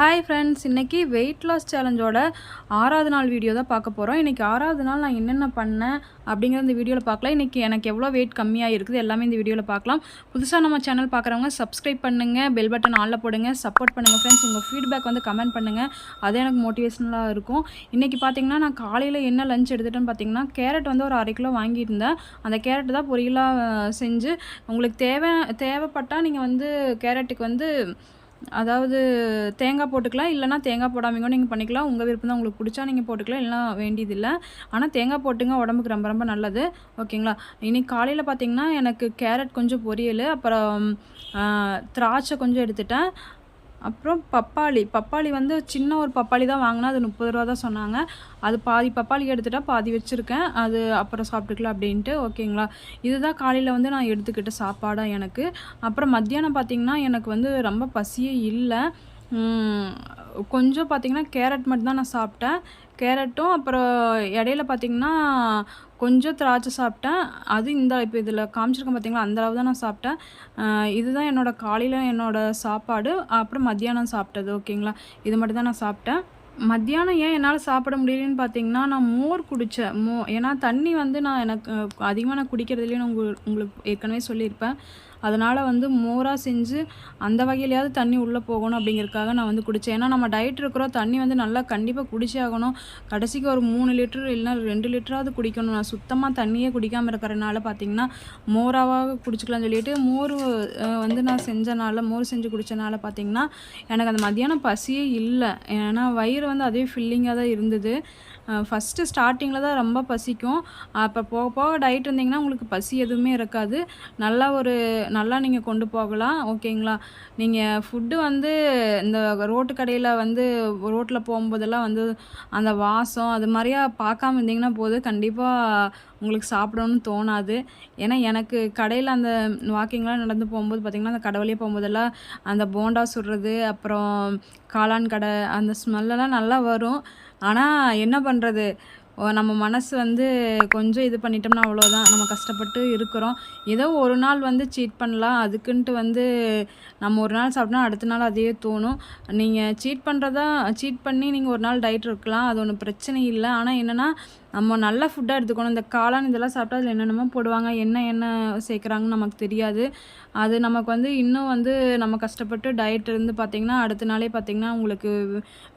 Hi friends, இன்றைக்கி weight loss சேலஞ்சோட 6வது நாள் வீடியோ தான் பார்க்க போகிறோம். இன்றைக்கி 6வது நாள் நான் என்னென்ன பண்ணேன் அப்படிங்கிற இந்த வீடியோவில் பார்க்கலாம். இன்றைக்கி எனக்கு எவ்வளோ வெயிட் கம்மியாக இருக்குது எல்லாமே இந்த வீடியோவில் பார்க்கலாம். புதுசாக நம்ம சேனல் பார்க்குறவங்க சப்ஸ்கிரைப் பண்ணுங்கள், பெல் பட்டன் ஆலில் போடுங்க, சப்போர்ட் பண்ணுங்கள் ஃப்ரெண்ட்ஸ். உங்கள் ஃபீட்பேக் வந்து கமெண்ட் பண்ணுங்கள், அதே எனக்கு மோட்டிவேஷனலாக இருக்கும். இன்றைக்கி பார்த்திங்கன்னா நான் காலையில் என்ன லஞ்ச் எடுத்துகிட்டேன்னு பார்த்தீங்கன்னா, கேரட் வந்து ஒரு 1/2 கிலோ வாங்கியிருந்தேன். அந்த கேரட் தான் பொரியலாக செஞ்சு உங்களுக்கு தேவைப்பட்டால் நீங்கள் வந்து கேரட்டுக்கு வந்து அதாவது தேங்காய் போட்டுக்கலாம், இல்லைனா தேங்காய் போடாமீங்க நீங்கள் பண்ணிக்கலாம். உங்கள் விருப்பம் தான், உங்களுக்கு பிடிச்சா நீங்கள் போட்டுக்கலாம், இல்லைனா வேண்டியதில்லை. ஆனால் தேங்காய் போட்டுங்க, உடம்புக்கு ரொம்ப ரொம்ப நல்லது. ஓகேங்களா. இன்றைக்கி காலையில் பார்த்திங்கன்னா எனக்கு கேரட் கொஞ்சம் பொரியல், அப்புறம் திராட்சை கொஞ்சம் எடுத்துட்டேன். அப்புறம் பப்பாளி வந்து சின்ன ஒரு பப்பாளி தான் வாங்கினா, அது 30 ரூபா தான் சொன்னாங்க. அது பாதி பப்பாளி எடுத்துட்டா பாதி வச்சுருக்கேன், அது அப்புறம் சாப்பிட்டுக்கலாம் அப்படின்ட்டு. ஓகேங்களா. இதுதான் காலையில் வந்து நான் எடுத்துக்கிட்ட சாப்பாடாக எனக்கு. அப்புறம் மத்தியானம் பார்த்திங்கன்னா எனக்கு வந்து ரொம்ப பசியே இல்லை. கொஞ்சம் பார்த்திங்கன்னா கேரட் மட்டும் தான் நான் சாப்பிட்டேன். கேரட்டும் அப்புறம் இடையில பார்த்திங்கன்னா கொஞ்சம் திராட்சை சாப்பிட்டேன். அது இப்போ இதில் காமிச்சிருக்கேன் பார்த்திங்களா, அந்த அளவு தான் நான் சாப்பிட்டேன். இதுதான் என்னோடய காலையில் என்னோடய சாப்பாடு. அப்புறம் மத்தியானம் சாப்பிட்டது. ஓகேங்களா. இது மட்டும் தான் நான் சாப்பிட்டேன். மத்தியானம் ஏன் என்னால் சாப்பிட முடியலன்னு பார்த்தீங்கன்னா, நான் மோர் குடித்தேன். ஏன்னா தண்ணி வந்து எனக்கு அதிகமாக நான் குடிக்கிறது இல்லைன்னு உங்களுக்கு ஏற்கனவே சொல்லியிருப்பேன். அதனால் வந்து மோராக செஞ்சு அந்த வகையிலையாவது தண்ணி உள்ளே போகணும் அப்படிங்கிறதுக்காக நான் வந்து குடித்தேன். ஏன்னா நம்ம டயட் இருக்கிறோம், தண்ணி வந்து நல்லா கண்டிப்பாக குடிச்சே ஆகணும். கடைசிக்கு ஒரு 3 லிட்டர் இல்லைனா 2 லிட்டராவது குடிக்கணும். நான் சுத்தமாக தண்ணியே குடிக்காமல் இருக்கிறனால பார்த்திங்கன்னா மோராவாக குடிச்சிக்கலாம்னு சொல்லிட்டு மோர் வந்து நான் மோர் செஞ்சு குடித்தனால பார்த்திங்கன்னா எனக்கு அந்த மத்தியானம் பசியே இல்லை. ஏன்னா வயிறு வந்து அதே ஃபில்லிங்காக தான் இருந்தது. ஃபஸ்ட்டு ஸ்டார்டிங்கில் தான் ரொம்ப பசிக்கும். அப்போ போக போக டயட் இருந்திங்கன்னா உங்களுக்கு பசி எதுவுமே இருக்காது. நல்லா நீங்கள் கொண்டு போகலாம். ஓகேங்களா. நீங்கள் ஃபுட்டு வந்து இந்த ரோட்டு கடையில் வந்து ரோட்டில் போகும்போதெல்லாம் வந்து அந்த வாசம் அது மாதிரியா பார்க்காம இருந்தீங்கன்னா போதும், கண்டிப்பாக உங்களுக்கு சாப்பிடணும்னு தோணாது. ஏன்னா எனக்கு கடையில் அந்த வாக்கிங்லாம் நடந்து போகும்போது பார்த்திங்கன்னா, அந்த கடை வழியாக போகும்போதெல்லாம் அந்த போண்டா சுடுறது, அப்புறம் காளான் கடை, அந்த ஸ்மெல்லெல்லாம் நல்லா வரும். ஆனால் என்ன பண்ணுறது, நம்ம மனசு வந்து கொஞ்சம் இது பண்ணிட்டோம்னா அவ்வளோதான். நம்ம கஷ்டப்பட்டு இருக்கிறோம். ஏதோ ஒரு நாள் வந்து சீட் பண்ணலாம், அதுக்குன்ட்டு வந்து நம்ம ஒரு நாள் சாப்பிட்டோம்னா அடுத்த நாள் அதே தோணும். நீங்கள் சீட் பண்ணி நீங்கள் ஒரு நாள் டயட் இருக்கலாம், அது ஒன்றும் பிரச்சனை இல்லை. ஆனால் என்னென்னா நம்ம நல்ல ஃபுட்டாக எடுத்துக்கணும். இந்த காளான் இதெல்லாம் சாப்பிட்டா அதில் என்னென்னமோ போடுவாங்க, என்ன சேர்க்குறாங்கன்னு நமக்கு தெரியாது. அது நமக்கு வந்து இன்னும் வந்து நம்ம கஷ்டப்பட்டு டயட் இருந்து பார்த்திங்கன்னா அடுத்த நாளே பார்த்திங்கன்னா உங்களுக்கு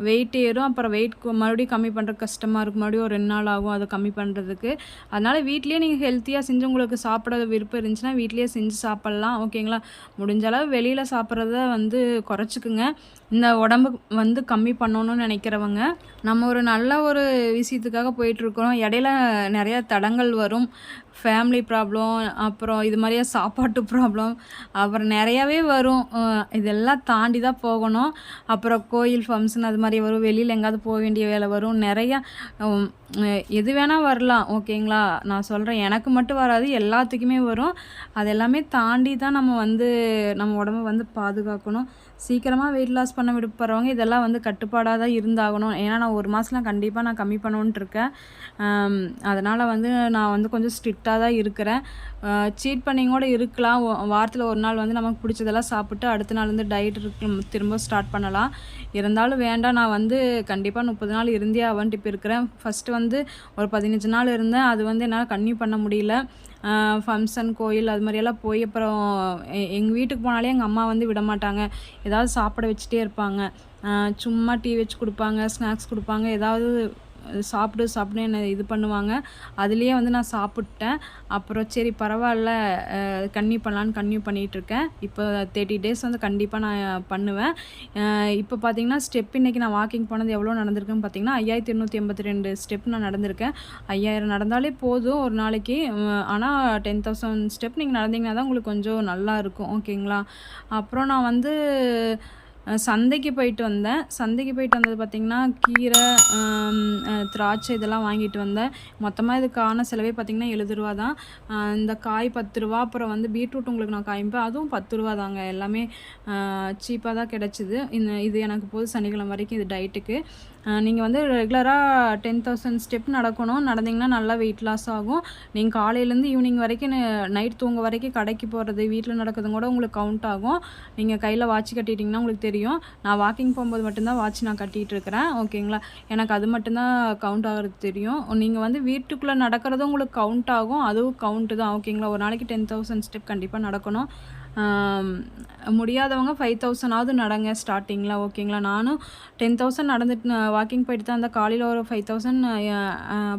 வெயிட் ஏறும். அப்புறம் வெயிட் மறுபடியும் கம்மி பண்ணுறதுக்கு கஷ்டமாக இருக்கும். மறுபடியும் ஒரு 2 நாள் ஆகும் அதை கம்மி பண்ணுறதுக்கு. அதனால் வீட்லேயே நீங்கள் ஹெல்த்தியாக செஞ்சு உங்களுக்கு சாப்பிட விருப்பம் இருந்துச்சுன்னா வீட்லேயே செஞ்சு சாப்பிட்லாம். ஓகேங்களா. முடிஞ்ச அளவு வெளியில் சாப்பிட்றத வந்து குறைச்சிக்குங்க. இந்த உடம்பு வந்து கம்மி பண்ணணும்னு நினைக்கிறவங்க. நம்ம ஒரு நல்ல ஒரு விஷயத்துக்காக போயிட்டுருக்கோம். இடையில நிறையா தடங்கள் வரும். ஃபேமிலி ப்ராப்ளம், அப்புறம் இது மாதிரியா சாப்பாட்டு ப்ராப்ளம், அப்புறம் நிறையாவே வரும். இதெல்லாம் தாண்டி தான் போகணும். அப்புறம் கோயில் ஃபங்க்ஷன் அது மாதிரி வரும், வெளியில் எங்கேயாவது போக வேண்டிய வேலை வரும், நிறையா எது வேணால் வரலாம். ஓகேங்களா. நான் சொல்கிறேன், எனக்கு மட்டும் வராது, எல்லாத்துக்குமே வரும். அது எல்லாமே தாண்டி தான் நம்ம வந்து நம்ம உடம்பை வந்து பாதுகாக்கணும். சீக்கிரமாக வெயிட் லாஸ் பண்ண விருப்பறவங்க இதெல்லாம் வந்து கட்டுப்பாடாக தான் இருந்தாகணும். ஏன்னா நான் 1 மாதம்லாம் கண்டிப்பாக நான் கம்மி பண்ணணுன்ட்டு இருக்கேன். அதனால் வந்து நான் வந்து கொஞ்சம் ஸ்ட்ரிக்டாக தான் இருக்கிறேன். சீட் பண்ணி கூட இருக்கலாம். வாரத்தில் ஒரு நாள் வந்து நமக்கு பிடிச்சதெல்லாம் சாப்பிட்டு அடுத்த நாள் வந்து டயட் திரும்ப ஸ்டார்ட் பண்ணலாம். இருந்தாலும் வேண்டாம், நான் வந்து கண்டிப்பாக 30 நாள் இருந்தே ஆவன்ட்டு இப்போ இருக்கிறேன். ஃபஸ்ட்டு வந்து ஒரு 15 நாள் இருந்தேன். அது வந்து என்னால் கன்டினியூ பண்ண முடியல. ஃபங்க்ஷன், கோயில் அது மாதிரியெல்லாம் போய் அப்புறம் எங்கள் வீட்டுக்கு போனாலே எங்கள் அம்மா வந்து விட மாட்டாங்க. ஏதாவது சாப்பிட வச்சுட்டே இருப்பாங்க. சும்மா டீ வச்சு கொடுப்பாங்க, ஸ்நாக்ஸ் கொடுப்பாங்க, ஏதாவது சாப்பிடு என்னை இது பண்ணுவாங்க. அதுலேயே வந்து நான் சாப்பிட்டேன். அப்புறம் சரி பரவாயில்ல, கன்டினியூ பண்ணிகிட்ருக்கேன். இப்போ 30 டேஸ் வந்து கண்டிப்பாக நான் பண்ணுவேன். இப்போ பார்த்திங்கன்னா ஸ்டெப் இன்றைக்கி நான் வாக்கிங் போனது எவ்வளோ நடந்திருக்குன்னு பார்த்திங்கன்னா 5282 ஸ்டெப் நான் நடந்திருக்கேன். 5000 நடந்தாலே போதும் ஒரு நாளைக்கு. ஆனால் 10,000 ஸ்டெப் நீங்கள் நடந்தீங்கன்னா தான் உங்களுக்கு கொஞ்சம் நல்லா இருக்கும். ஓகேங்களா. அப்புறம் நான் வந்து சந்தைக்கு போயிட்டு வந்தது பார்த்திங்கன்னா கீரை, திராட்சை இதெல்லாம் வாங்கிட்டு வந்தேன். மொத்தமாக இதுக்கான செலவே பார்த்திங்கன்னா 70 ரூபா தான். இந்த காய் 10 ரூபா, அப்புறம் வந்து பீட்ரூட் உங்களுக்கு நான் காமிப்பேன், அதுவும் 10 ரூபா தாங்க. எல்லாமே சீப்பாக தான் கிடச்சிது. இது எனக்கு போது சனிக்கிழமை வரைக்கும் இது டயட்டுக்கு. நீங்கள் வந்து ரெகுலராக 10,000 ஸ்டெப் நடக்கணும். நடந்தீங்கன்னா நல்லா வெயிட் லாஸ் ஆகும். நீங்கள் காலையிலேருந்து ஈவினிங் வரைக்கும் நைட் தூங்க வரைக்கும் கடைக்கு போகிறது, வீட்டில் நடக்கிறதும் கூட உங்களுக்கு கவுண்ட் ஆகும். நீங்கள் கையில் வாட்ச் கட்டிட்டிங்கன்னா உங்களுக்கு தெரியும். நான் வாக்கிங் போகும்போது மட்டும்தான் வாட்ச் நான் கட்டிகிட்டு இருக்கிறேன். ஓகேங்களா, எனக்கு அது மட்டும்தான் கவுண்ட் ஆகிறது தெரியும். நீங்கள் வந்து வீட்டுக்குள்ளே நடக்கிறதும் உங்களுக்கு கவுண்ட் ஆகும், அதுவும் கவுண்ட்டு தான். ஓகேங்களா, ஒரு நாளைக்கு 10,000 ஸ்டெப் கண்டிப்பாக நடக்கணும். முடியாதவங்க 5,000ஆவது நடங்க ஸ்டார்டிங்கில். ஓகேங்களா, நானும் 10,000 நடந்துட்டு வாக்கிங் போயிட்டு தான் இருந்தேன். காலையில் ஒரு 5,000,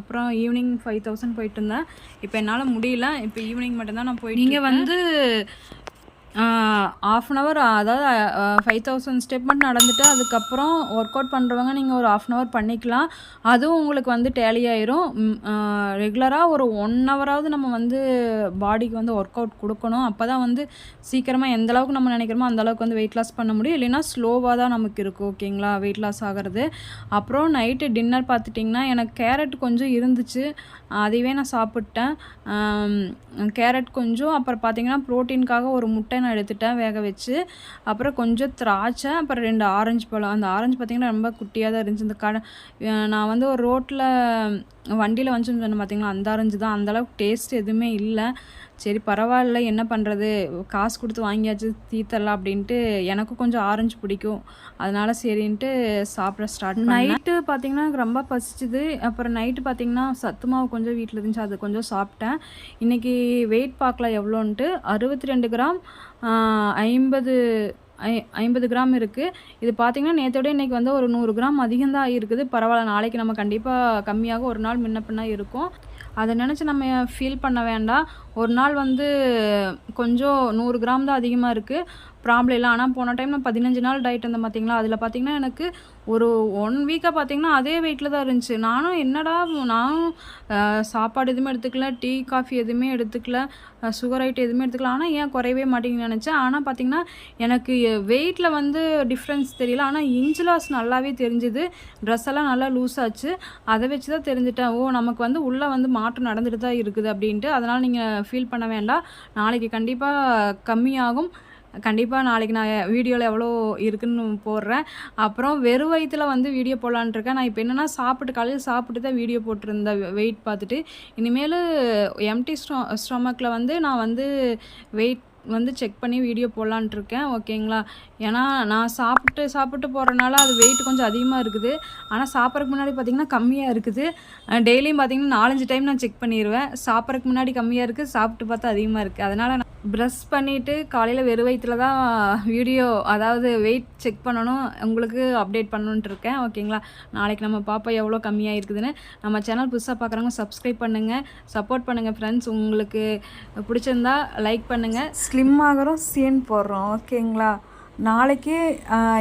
அப்புறம் ஈவினிங் 5,000 போயிட்டு இருந்தேன். இப்போ என்னால் முடியல. இப்போ ஈவினிங் மட்டும்தான் நான் போயிட்டு. நீங்கள் வந்து 1/2 அன் ஹவர், அதாவது 5,000 ஸ்டெப் மட்டும் நடந்துட்டு அதுக்கப்புறம் ஒர்க் அவுட் பண்ணுறவங்க நீங்கள் ஒரு 1/2 அன் ஹவர் பண்ணிக்கலாம். அதுவும் உங்களுக்கு வந்து டேலி ஆயிரும். ரெகுலராக ஒரு 1 ஹவராவது நம்ம வந்து பாடிக்கு வந்து ஒர்க் அவுட் கொடுக்கணும். அப்போ தான் வந்து சீக்கிரமாக எந்த அளவுக்கு நம்ம நினைக்கிறோமோ அந்த அளவுக்கு வந்து வெயிட் லாஸ் பண்ண முடியும். இல்லைன்னா ஸ்லோவாக தான் நமக்கு இருக்கும். ஓகேங்களா, வெயிட் லாஸ் ஆகிறது. அப்புறம் நைட்டு டின்னர் பார்த்துட்டிங்கன்னா எனக்கு கேரட் கொஞ்சம் இருந்துச்சு, அதுவே நான் சாப்பிட்டேன். கேரட் கொஞ்சம், அப்புறம் பார்த்திங்கன்னா ப்ரோட்டீனுக்காக ஒரு முட்டை நான் எடுத்துட்டேன் வேக வச்சு. அப்புறம் கொஞ்சம் திராட்சை, அப்புறம் 2 ஆரஞ்சு பழம். அந்த ஆரஞ்சு பார்த்திங்கன்னா ரொம்ப குட்டியாக தான் இருந்துச்சு. இந்த கடை நான் வந்து ஒரு ரோட்டில் வண்டியில் வந்துச்சுன்னு சொன்னேன் பார்த்திங்களா, அந்த ஆரஞ்சு தான். அந்தளவுக்கு டேஸ்ட் எதுவுமே இல்லை. சரி பரவாயில்ல, என்ன பண்ணுறது, காசு கொடுத்து வாங்கியாச்சு, தீத்தரலாம் அப்படின்ட்டு. எனக்கும் கொஞ்சம் ஆரஞ்சு பிடிக்கும், அதனால் சரின்ட்டு சாப்பிட ஸ்டார்ட் பண்ணேன். நைட்டு பார்த்திங்கன்னா எனக்கு ரொம்ப பசிச்சுது. அப்புறம் நைட்டு பார்த்திங்கன்னா சத்து மாவு கொஞ்சம் வீட்டில் இருந்துச்சு, அது கொஞ்சம் சாப்பிட்டேன். இன்றைக்கி வெயிட் பார்க்கலாம் எவ்வளோன்ட்டு. 62 கிராம் 50 கிராம் இருக்குது. இது பார்த்திங்கன்னா நேற்றோட இன்றைக்கி வந்து ஒரு 100 கிராம் அதிகம்தான் ஆகிருக்குது. பரவாயில்ல, நாளைக்கு நம்ம கண்டிப்பாக கம்மியாக ஒரு நாள் முன்ன பின்னா இருக்கும். அதை நினச்சி நம்ம ஃபீல் பண்ண வேண்டாம். ஒரு நாள் வந்து கொஞ்சம் 100 கிராம் தான் அதிகமாக இருக்குது, ப்ராப்ளம் இல்லை. ஆனால் போன டைம் நான் 15 நாள் டயட் இருந்தேன் பார்த்திங்களா, அதில் பார்த்திங்கன்னா எனக்கு ஒரு 1 வீக்காக பார்த்திங்கன்னா அதே வெயிட்டில் தான் இருந்துச்சு. நானும் சாப்பாடு எதுவுமே எடுத்துக்கல, டீ காஃபி எதுவுமே எடுத்துக்கல, சுகர் ஐட்டம் எதுவுமே எடுத்துக்கல. ஆனால் ஏன் குறையவே மாட்டேங்குன்னு நினச்சேன். ஆனால் பார்த்திங்கன்னா எனக்கு வெயிட்டில் வந்து டிஃப்ரென்ஸ் தெரியல, ஆனால் இன்ச் லாஸ் நல்லாவே தெரிஞ்சுது. ட்ரெஸ் எல்லாம் நல்லா லூஸ் ஆச்சு. அதை வச்சு தான் தெரிஞ்சுட்டேன், ஓ நமக்கு வந்து உள்ளே வந்து மாற்றம் நடந்துட்டு தான் இருக்குது அப்படின்ட்டு. அதனால் நீங்கள் ஃபீல் பண்ண வேண்டாம், நாளைக்கு கண்டிப்பாக கம்மியாகும். கண்டிப்பாக நாளைக்கு நான் வீடியோவில் எவ்வளோ இருக்குதுன்னு போடுறேன். அப்புறம் வெறும் வயிற்றில் வந்து வீடியோ போடலான்ட்டு இருக்கேன். நான் இப்போ என்னென்னா காலையில் சாப்பிட்டு தான் வீடியோ போட்டிருந்தேன் வெயிட் பார்த்துட்டு. இனிமேல் எம்டி ஸ்டொமக்கில் வந்து நான் வந்து வெயிட் வந்து செக் பண்ணி வீடியோ போடலான்ட்டு இருக்கேன். ஓகேங்களா, ஏன்னா நான் சாப்பிட்டு போகிறனால அது வெயிட் கொஞ்சம் அதிகமாக இருக்குது. ஆனால் சாப்பிட்றதுக்கு முன்னாடி பார்த்திங்கன்னா கம்மியாக இருக்குது. டெய்லியும் பார்த்திங்கன்னா 4-5 டைம் நான் செக் பண்ணிடுவேன். சாப்பிட்றதுக்கு முன்னாடி கம்மியாக இருக்குது, சாப்பிட்டு பார்த்தா அதிகமாக இருக்குது. அதனால் நான் ப்ரஷ் பண்ணிவிட்டு காலையில் வெறும் வயிற்றில் தான் வீடியோ, அதாவது வெயிட் செக் பண்ணணும், உங்களுக்கு அப்டேட் பண்ணணுன்ட்டு இருக்கேன். ஓகேங்களா, நாளைக்கு நம்ம பாப்பா எவ்வளோ கம்மியாக இருக்குதுன்னு. நம்ம சேனல் புதுசாக பார்க்குறவங்க சப்ஸ்கிரைப் பண்ணுங்கள், சப்போர்ட் பண்ணுங்கள் ஃப்ரெண்ட்ஸ். உங்களுக்கு பிடிச்சிருந்தா லைக் பண்ணுங்கள். ஸ்லிம் ஆகிறோம், சீன் போடுறோம். ஓகேங்களா, நாளைக்கு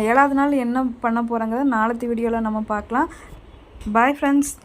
7வது நாள் என்ன பண்ண போகிறோங்கிறத நாளைக்கு வீடியோவில் நம்ம பார்க்கலாம். Bye friends.